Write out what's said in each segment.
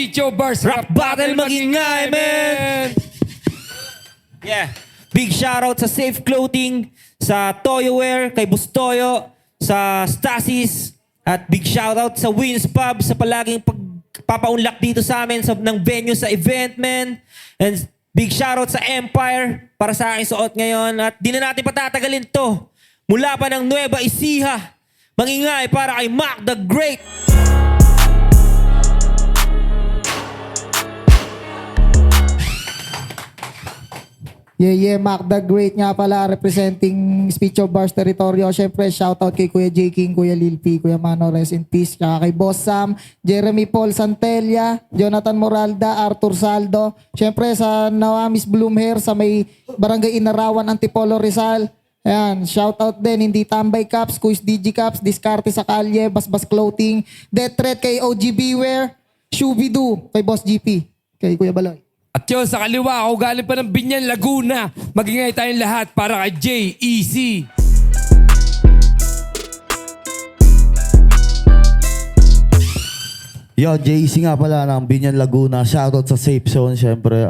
Speecho Bars Rap battle magingay, man! Yeah. Big shoutout sa Safe Clothing, sa Toyoware, kay Bustoyo, sa Stasis, at big shoutout sa Wins Pub sa palaging pagpapaunlak dito sa amin ng venue sa event, man. And big shoutout sa Empire para sa aking suot ngayon. At di na natin patatagalin to. Mula pa ng Nueva Ecija, mangingay para kay Mac the Great. Yeah, Mac the Great nga pala, representing Speech of Bars Territorio. Siyempre, shoutout kay Kuya J. King, Kuya Lil P, Kuya Mano, rest in peace. Tsaka kay Boss Sam, Jeremy Paul Santella, Jonathan Moralda, Arthur Saldo. Siyempre, sa Nawamis Bloomhair, sa may Barangay Inarawan, Antipolo, Rizal. Ayan, shoutout din, Hindi Tambay Caps, Kuis DG Caps, Diskarte sa Kalye, Basbas Clothing, Death Threat kay OG Beware, Shooby-Doo kay Boss GP, kay Kuya Baloy. At yun, sa kaliwa ako galing pa ng Binyan, Laguna. Magingay tayong lahat para kay J.E.C. Yo, JC nga pala ng Binyan Laguna. Shoutout sa Safe Zone, syempre.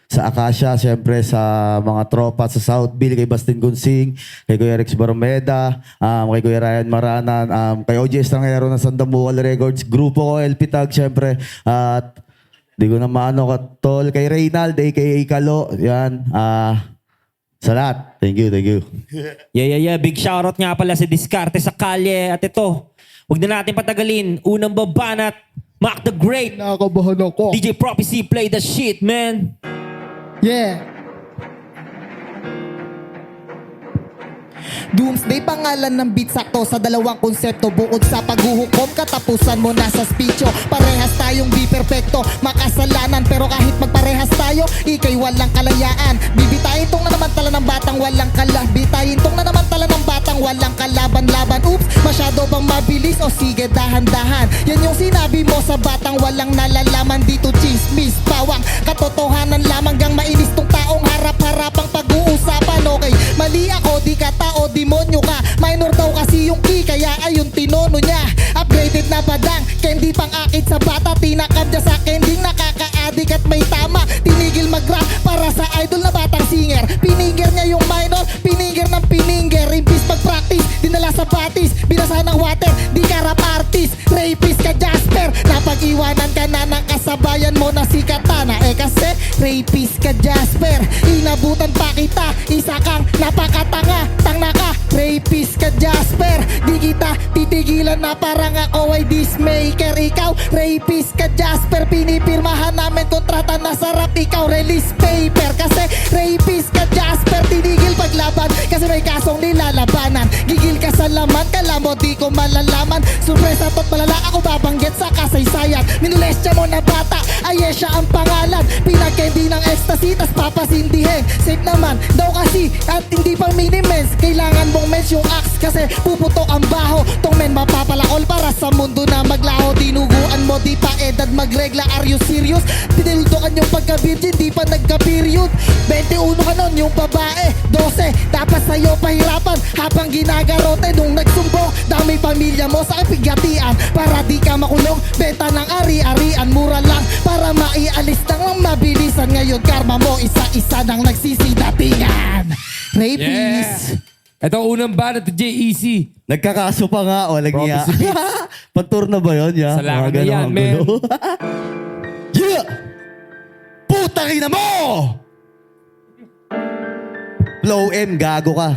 Sa Acacia, syempre sa mga tropa sa Southville, kay Bastin Gunsing, kay Kuya Rex Baromeda, kay Kuya Ryan Maranan, kay OG Estrangero ng Sandamucal Records, grupo ko, LP Tag, syempre. At di ko na maano ka, tol. Kay Reynald, aka Kalo. Yan. Sa lahat. Thank you, thank you. Yeah. Big shoutout nga pala si Diskarte sa Kalye. At ito, huwag na natin patagalin. Unang babanat, Mac the Great. Nakakabahan ako. DJ Prophecy, play the shit, man. Yeah. Doomsday pangalan ng beat, sakto sa dalawang konsepto. Bukod sa paghuhukom, katapusan mo na sa speecho. Parehas tayong di perfecto, makasalanan, pero kahit magparehas tayo, ikay walang kalayaan. Bibitayin tong na naman tala ng batang walang kala. Bitayin tong na naman tala ng batang walang kalaban-laban. Oops, masyado bang mabilis? O sige, dahan-dahan. Yan yung sinabi mo sa batang walang nalalaman. Dito chismis, pawang katotohanan lamang. Gang mainis tong taong harap-harapang pag-uusapan. Okay, mali ako, di ka tao, demonyo ka. Minor daw kasi yung key, kaya ayun tinono niya. Upgraded na badang, candy pang akit sa bata. Tinakab niya sa kending, nakaka-addict at may tama. Tinigil mag-rap para sa idol na batang singer. Pininger niya yung minor, pininger ng pininger. Imbis mag-practice, dinala sa batis. Binasa ng water, di ka rap artist. Rapist ka Jasper, napag-iwanan ka na ng kasabayan mo na si Katana. Kasi rapist ka Jasper, inabutan pa kita. Isa kang napakatanga, tanga ka, rapist ka Jasper. Di kita titigilan na parang ako ay dismaker. Ikaw, rapist ka Jasper, pinipirmahan namin kontrata na sarap. Ikaw, release paper. Kasi rapist ka Jasper, tinigil paglaban kasi may kasong nilalabanan. Gigil ka sa laman, kala mo di ko malalaman. Surpresa to't malala, ako babanggit sa kasaysayan. Minulestya mo na bata, Ayesha ang pangalan. Pinag-candy ng ecstasy, tas papasindihin. Safe naman daw kasi at hindi pang minimens. Kailangan mong mens yung axe kasi puputok ang baho. Tong men mapapalaol para sa mundo na maglaho. Dinuguan mo, di pa edad magregla. Are you serious? Pinildokan yung pagka-virgin, di pa nagka-period. 21 ka nun, yung babae 12, dapat sa'yo pahirapan habang ginagarote. Nung nagsumbong, dami pamilya mo sa pigatian. Para di ka makulong, benta ng ari-arian. Mura lang para maialis ng mabilisan. Ngayon karma mo, isa-isa nang nagsisidatingan. Rapist. Ito unang banat ni J.E.C. Nagkakaso pa nga, walang niya. Pantour na ba yun? Yeah? Salamat Mga na yan, ganun, man. gulo. Yeah! Putang ina mo! Flow M, gago ka.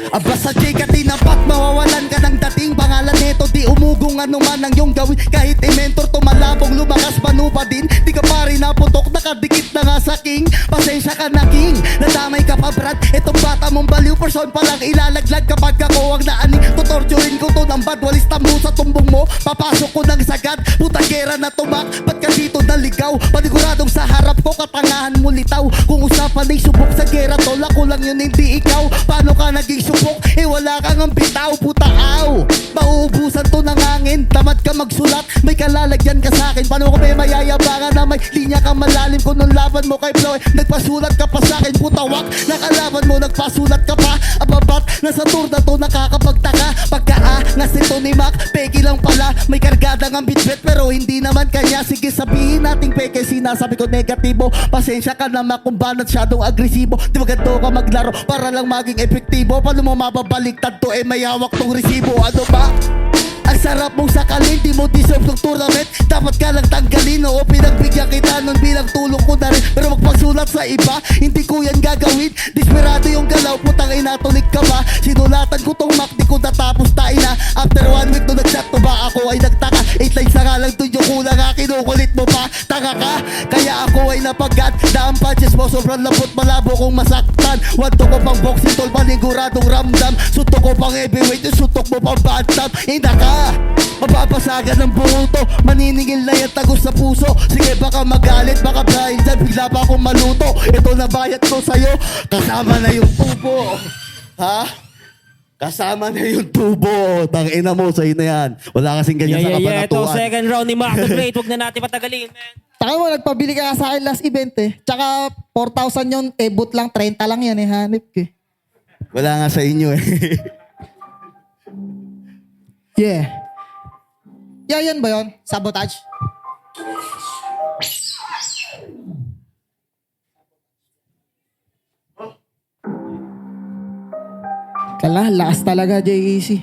Aba sa J ka tinapat, mawawalan ka ng dating. Pangalan nito, di umugong anuman ang iyong gawin. Kahit i-mentor, tumalabong, lumakas, panupa din. Di ka pa rin naputok, nakadikit na nga sa king. Pasensya ka na king, nadamay ka pa brad. Itong bata mong baliw, person palang ilalaglag. Kapag kakuwag na aning, tutorturin ko to ng bad. Walis tambo sa tumbong mo, papasok ko ng sagad. Putang gera na tumak, ba't ka dito naligaw? Paniguradong sa harap ko, katangahan mo litaw. Kung usapan ay subok sa gera, tol, ako lang yun, hindi ikaw. Paano ka naging subok? Wala kang ang bitaw, putaaw. Mauubusan to ng hangin, tamad ka magsulat, may kalalagyan ka sa'kin. Paano ko may mayayabangan na may linya kang malalim? Kung nung laban mo kay Floy, nagpasulat ka pa sa'kin, putawak. Nakalaban mo, nagpasulat ka pa. Ababat, nasa tour na to, nakakapagtaka. Pagka Nga si Tony Mac, peke lang pala. May kargada ng bitbit pero hindi naman kanya. Sige sabihin nating peke, sinasabi ko negatibo. Pasensya ka naman kung ba masyadong agresibo. Di ba ganito ka maglaro para lang maging epektibo? Paano mo mababaliktad to, may hawak tong resibo? Ano ba? Ang sarap mong sakalin, di mo deserve ng tournament. Dapat ka lang tanggalin, oo pinagbigyan kita nun bilang tulong ko na rin. Pero magpagsulat sa iba, hindi ko yan gagawin. Desperado yung galaw, putang ina, tulig ka ba? Sinulatan ko tong Mac, di ko natapos tain na. After 1 week nung nag-chat to ba, ako ay nagtaka. 8 lines na nga lang dun yung kulang ha, kinukulit mo pa. Taka ka, kaya ako ay napagat. Na ang punches mo sobrang lapot, malabo kong masaktan. Wanto ko pang boxing tol, paniguradong ramdam. Suntok ko pang heavyweight, yung suntok mo pang bantam. Ina ka, mapapasagan ng buto, maniningil na yan tagos sa puso. Sige baka magalit, baka dahil dyan bigla pa akong maluto. Ito na bayad ko sa'yo, kasama na yung tubo. Ha? Kasama na yung tubo. Tangina mo, sa'yo na yan. Wala kasing ganyan sa Ito kabanatuan. second round ni Mac the Great. Huwag na natin patagalin, man. Taka mo, nagpabili ka sa akin last event eh. Tsaka 4,000 yun, boot lang, 30 lang yan eh, hanip eh. Wala nga sa inyo eh. Yeah. Yeah, yan ba yun? Sabotage? Kala, lakas talaga, JEC.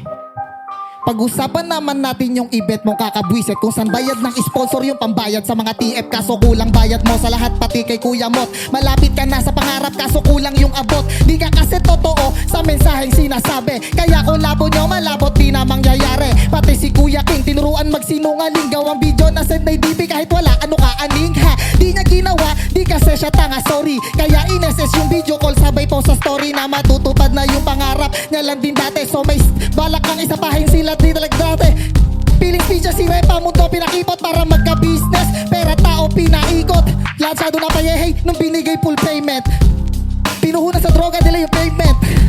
Pag-usapan naman natin yung event mong kakabwisit kung saan bayad ng sponsor yung pambayad sa mga TF kaso kulang bayad mo sa lahat pati kay Kuya Mot. Malapit ka na sa pangarap kaso kulang yung abot. Di ka kasi totoo sa mensaheng sinasabi. Kaya kung labo nyo malabot di na mangyayari. Pati si Kuya King tinuruan magsinungaling. Gawang video na send na DP kahit wala ano ka aning ha. Di niya ginawa, di kasi siya tanga sorry. Kaya ineses yung video call sabay po sa story na matutupad na yung pangarap niya lang din dati. So may balak kang isapahin sila di talaga dati. Piling speech si Repa mundo pinakipot para magka-business. Pera tao pinaikot. Lansyado na payehay nung binigay full payment. Pinuhunan sa droga nila yung payment.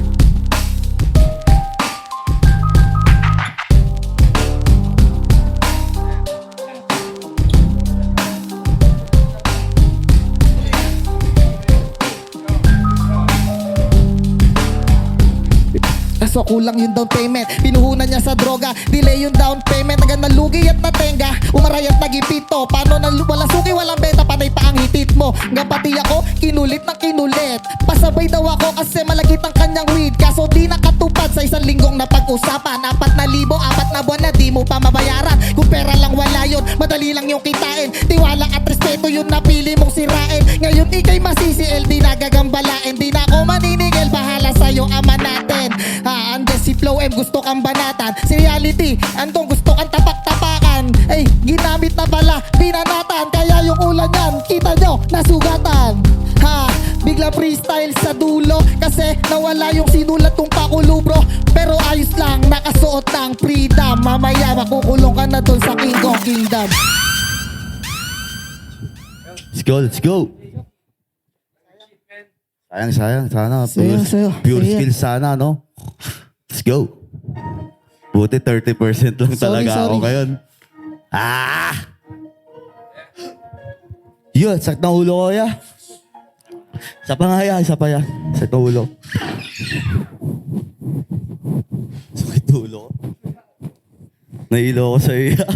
Kaso kulang yung down payment. Pinuhunan niya sa droga, delay yung down payment. Hanggang nalugi at natenga, umaray at nagipito. Paano na walang suki, walang benta, panay pa ang hitit mo. Hanggang pati ako, kinulit na kinulit. Pasabay daw ako kasi malagit ang kanyang weed. Kaso di nakatupad sa isang linggong na pag-usapan. 4,000, 4 na buwan na di mo pa mabayaran. Kung pera lang wala yun, madali lang yung kitain. Tiwala at respeto yun napili mong sirain. Ngayon ikay masisi, LD na gagambalain. Di na ako maninigil, bahala sa'yo ama natin. Andes si Flow M gusto kang banatan. Si Reality, andong gusto kang tapak-tapakan. Ginamit na pala, binanatan. Kaya yung ulan yan, kita nyo, nasugatan. Bigla freestyle sa dulo kasi nawala yung sinulat kong pakulubro. Pero ayos lang, nakasuot ng freedom. Mamaya makukulong ka na dun sa King Kong Kingdom. Let's go, let's go. Sayang, sana. Pure Sayang. skill sana, no? Let's go. Buti 30% lang talaga ako sorry. ngayon. Yun, sakit ng ulo ko, ya. Isa pa nga, ya. Isa pa, ya. Sakit ng ulo. Sakit ng ulo ko. Nailo ko sa'yo, ya.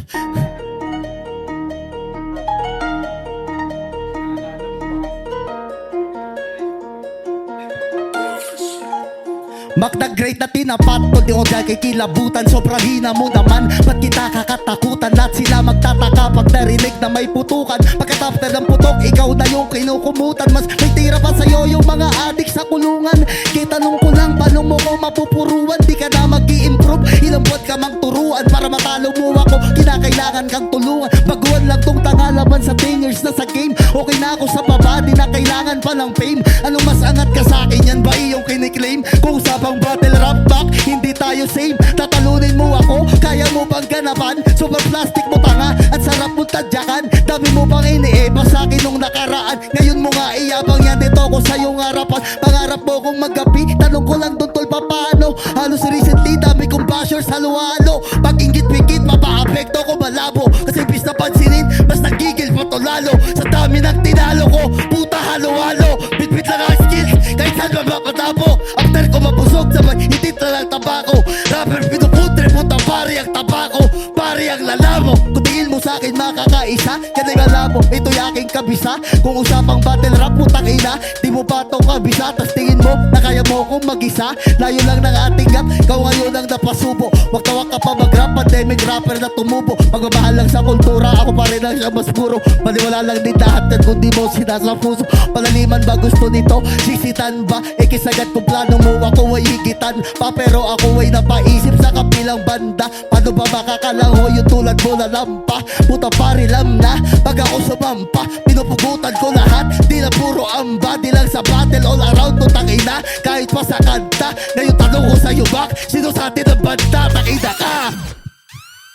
Mac the Great na tinapat to, di ko dyan kay kilabutan. Sobrang hina mo naman, ba't kita kakatakutan? Lahat sila magtataka pag narinig na may putukan. Pagkatapos ng putok, ikaw na yung kinukumutan. Mas may tira pa sa'yo yung mga adik sa kulungan. Kitanong ko lang, paano mo ko mapupuruan? Di ka na mag-i-improve, ilang buwan ka mang turuan. Para matalo mo ako, kinakailangan kang tulungan. Baguhan lang tong tangalaban sa 10 years na sa game. Okay na ako sa baba, di na kailangan pa ng fame. Ano mas angat ka sa akin, yan ba iyong kiniklaim? Kung usapang battle rap back, hindi tayo same. Tatalunin mo ako, kaya mo bang ganapan? Super plastic mo tanga, at sarap mo tadyakan. Dami mo pang iniiba sa akin nung nakaraan. Ngayon mo nga iyabang yan, dito ko sa iyong harapan. Pangarap mo kong magapi, tanong ko lang doon tol paano? Halos recently, dami kong bashers halo-halo. Pag ingit-wikit, mapaapekto ko malabo. Kasi bis na pansinin, mas nagigil pa to lalo. Sa dami ng tinalo ko, puta halo-halo. Bit-bit lang ang skills, kahit saan mapapatapo. After ko mapusog, sabay hitit na lang tabako. Rapper pinuputre, puta pare. ang tabako, pare ang lalamo. Kung tingin mo sa akin makakaisa, yan ang alam mo, ito'y aking kabisa. Kung usapang battle rap, putang ina, di mo pa to kabisa. Tas tingin mo na kaya mo kong mag-isa. Layo lang ng ating gap, ikaw ngayon ang napasubo. Wag ka pa mag-rap, pandemic rapper na tumubo. Magmamahal lang sa kultura, ako pa rin ang siya mas puro. Paniwala lang din lahat yan kung di mo sinasa puso. Palaliman ba gusto nito? Sisitan ba? Kisagat kung plano mo, ako ay higitan pa. Pero ako ay napaisip sa kapilang banda. Paano ba makakalango yung tulad mo na lampa? Puta parilam na, pag ako sumampa, pinupugutan ko lahat. Di na puro amba, di lang sa battle, all around to tangina. Kahit pa sa kanta, ngayon tanong ko sa'yo bak, sino sa atin ang banda? Tangina ka!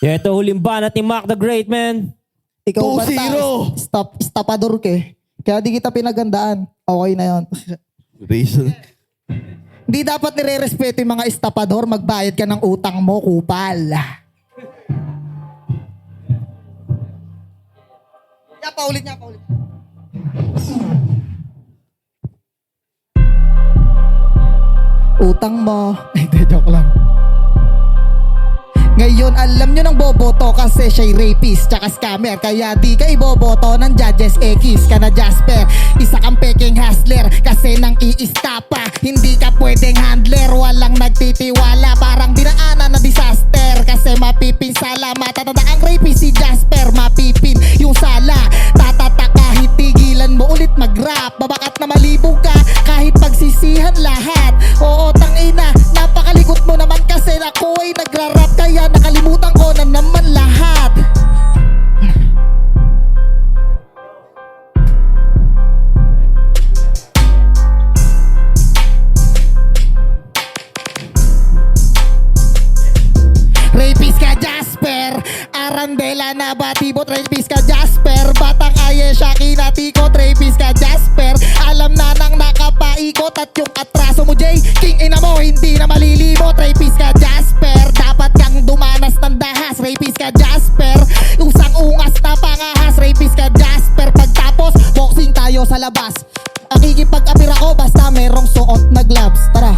Yeah, ito huling banat ni Mac the Great, man. Ikaw 2-0. Istapador ka eh. Kaya di kita pinagandaan. Okay na yon. Reason. Di dapat nire-respeto yung mga estapador, magbayad ka ng utang mo, kupal. Paulit niya, paulit. Utang mo. Hindi, joke lang. Ngayon alam nyo ng boboto kasi siya'y rapist tsaka scammer. Kaya di ka iboboto ng Judges X ka na Jasper. Isa kang peking hustler kasi nang iistapa. Hindi ka pwedeng handler, walang nagtitiwala. Parang dinaanan na disaster kasi mapipinsala. Matatanda ang rapist si Jasper, mapipin yung sala. Tatata kahit tigilan mo ulit mag-rap. Babakat na malibog ka kahit pagsisihan lahat. Oo tangina, napakalikot mo naman kasi ako ay nagra-rap. Kaya nakalimutan ko na naman lahat. Rapist ka Jasper, Arandela na batibot. Rapist ka Jasper, Batang Ayesha kinatikot. Rapist ka Jasper, alam na nang nakapaikot. At yung atraso mo Jay, king ina mo hindi na malilimot. Rapist ka Jasper, dapat kang dumanas ng dahas. Rapist ka Jasper, usang ungas na pangahas. Rapist ka Jasper, pagtapos boxing tayo sa labas. Nakikipag-apir ako basta merong suot na gloves. Tara.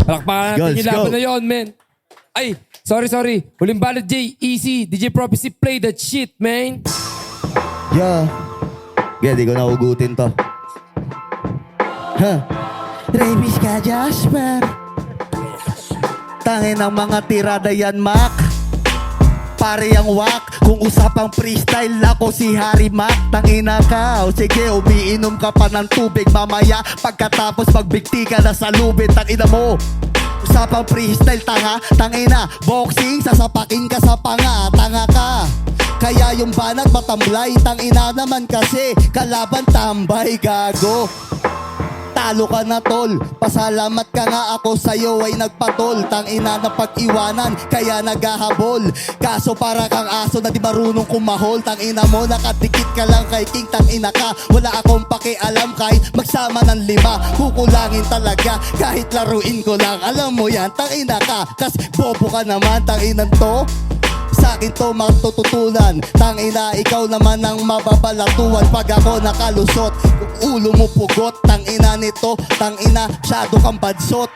Palakpakan natin Let's yung laban go. na yun, man. Ay, sorry. Huling banat, J. Easy. DJ Prophecy, play that shit, man. Yeah. Yeah, di ko nahugutin to. Huh. Rapist ka, Jasper. Tangin ng mga tirada yan, Mac. Pare ang wak. Kung usapang freestyle, ako si Harry Mac. Tangina ka, o sige, umiinom ka pa ng tubig. Mamaya, pagkatapos magbigti ka na sa lubid. Tangina mo, usapang freestyle, tangina. Boxing, sasapakin ka sa panga. Tanga ka. Kaya yung banat matamlay. Tangina naman kasi, kalaban tambay, gago. Talo ka na tol, pasalamat ka nga ako sa'yo ay nagpatol. Tangina na pag-iwanan, kaya naghahabol. Kaso para kang aso na di marunong kumahol. Tangina mo, nakadikit ka lang kay King. Tangina ka, wala akong pakialam kahit magsama ng 5. Kukulangin talaga, kahit laruin ko lang. Alam mo yan, tangina ka, kas bobo ka naman, tanginan to. Sa'kin to matututunan. Tangina, ikaw naman ang mababalatuan. Pag ako nakalusot, ulo mo pugot. Tangina nito, tangina, shadow kang badsot.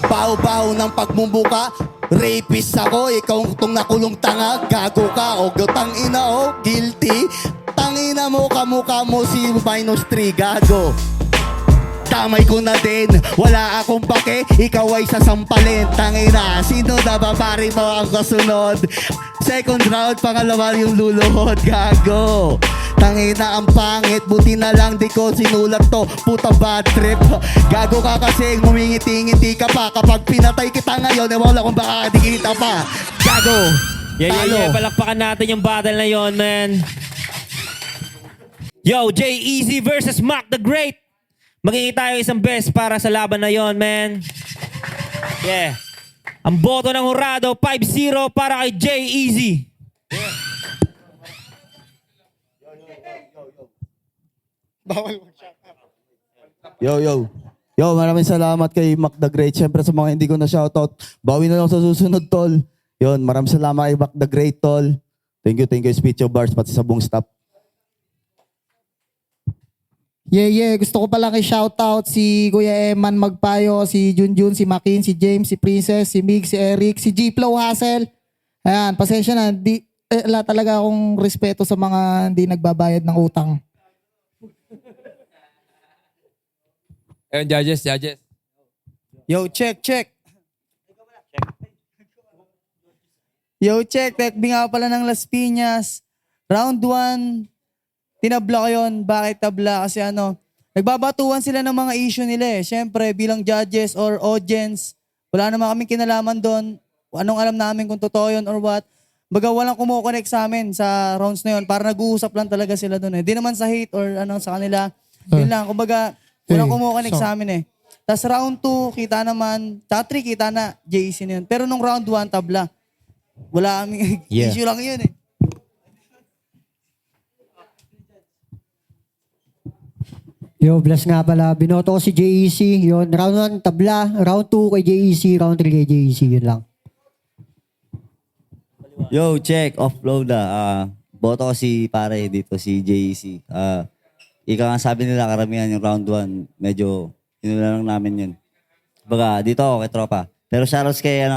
Baho-baho ng pagmumuka. Rapist ako, ikaw tong nakulong tanga. Gago ka, o tangina o, guilty. Tangina mo, kamukha mo si minus 3, gago. Damay ko na din, wala akong pake, ikaw ay sasampalin. Tangina, sino na ba pare mo ang kasunod? Second round, pangalawa yung luluhod, gago. Tangina ang pangit, buti na lang di ko sinulat to. Puta bad trip, gago ka kasi ngumingiti-ngiti ka pa. Kapag pinatay kita ngayon, wala kung baka dikita pa. Gago, talo. Palakpakan natin yung battle na yon, man. Yo, J Easy versus Mac the Great. Magiging tayo isang best para sa laban na yon, man. Yeah. Ang boto ng hurado, 5-0 para kay J Easy. Yo, maraming salamat kay Mac the Great. Siyempre sa mga hindi ko na shoutout, bawi na lang sa susunod, tol. Yon, maraming salamat kay Mac the Great, tol. Thank you, Speech of Bars, pati sa buong staff. Yeah. Gusto ko palang i-shoutout si Kuya Eman Magpayo, si Junjun, si Makin, si James, si Princess, si Mig, si Eric, si G-Flow Hassel. Ayan, pasensya na. Wala talaga akong respeto sa mga hindi nagbabayad ng utang. Ayun, judges. Yo, check. Yo, check. Tekbi nga pala ng Las Piñas. Round 1, tinabla ko yun. Bakit tabla? Kasi nagbabatuan sila ng mga issue nila eh. Siyempre, bilang judges or audience, wala naman kaming kinalaman doon. Anong alam namin kung totoo yun or what. Baga walang kumukonect sa amin sa rounds na yun. Para nag-uusap lang talaga sila doon eh. Di naman sa hate or sa kanila. Yun lang. Kumbaga, walang kumukonect sa amin eh. Tapos round 2, kita naman. Tsaka 3, kita na. JC na yun. Pero nung round 1, tabla. Wala kaming issue lang yun eh. Yo, bless nga pala. Binoto ko si JEC. Yun, round 1 tabla. Round 2 kay JEC. Round 3 kay JEC. Yun lang. Yo, check, offload boto ko si pare dito, si JEC. Ikaw nga sabi nila, karamihan yung round 1, medyo inula lang namin yun. Baga, dito ako kay tropa. Pero shoutouts kay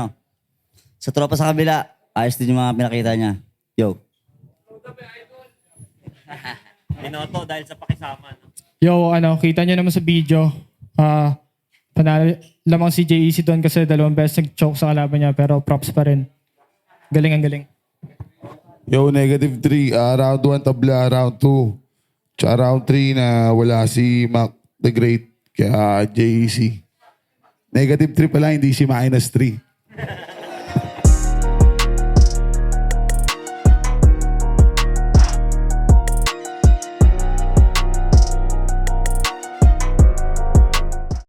sa tropa sa kabila, ayos din yung mga pinakita niya. Yo. Binoto dahil sa pakisama. Yo, kita nyo naman sa video. Panalo lamang si JEC doon kasi 2 beses nag-choke sa kalaban niya pero props pa rin. Galing ang galing. Yo, -3. Round 1 tabla, round 2. Tsaka round 3 na wala si Mac the Great kaya JEC. -3 pala, hindi si -3.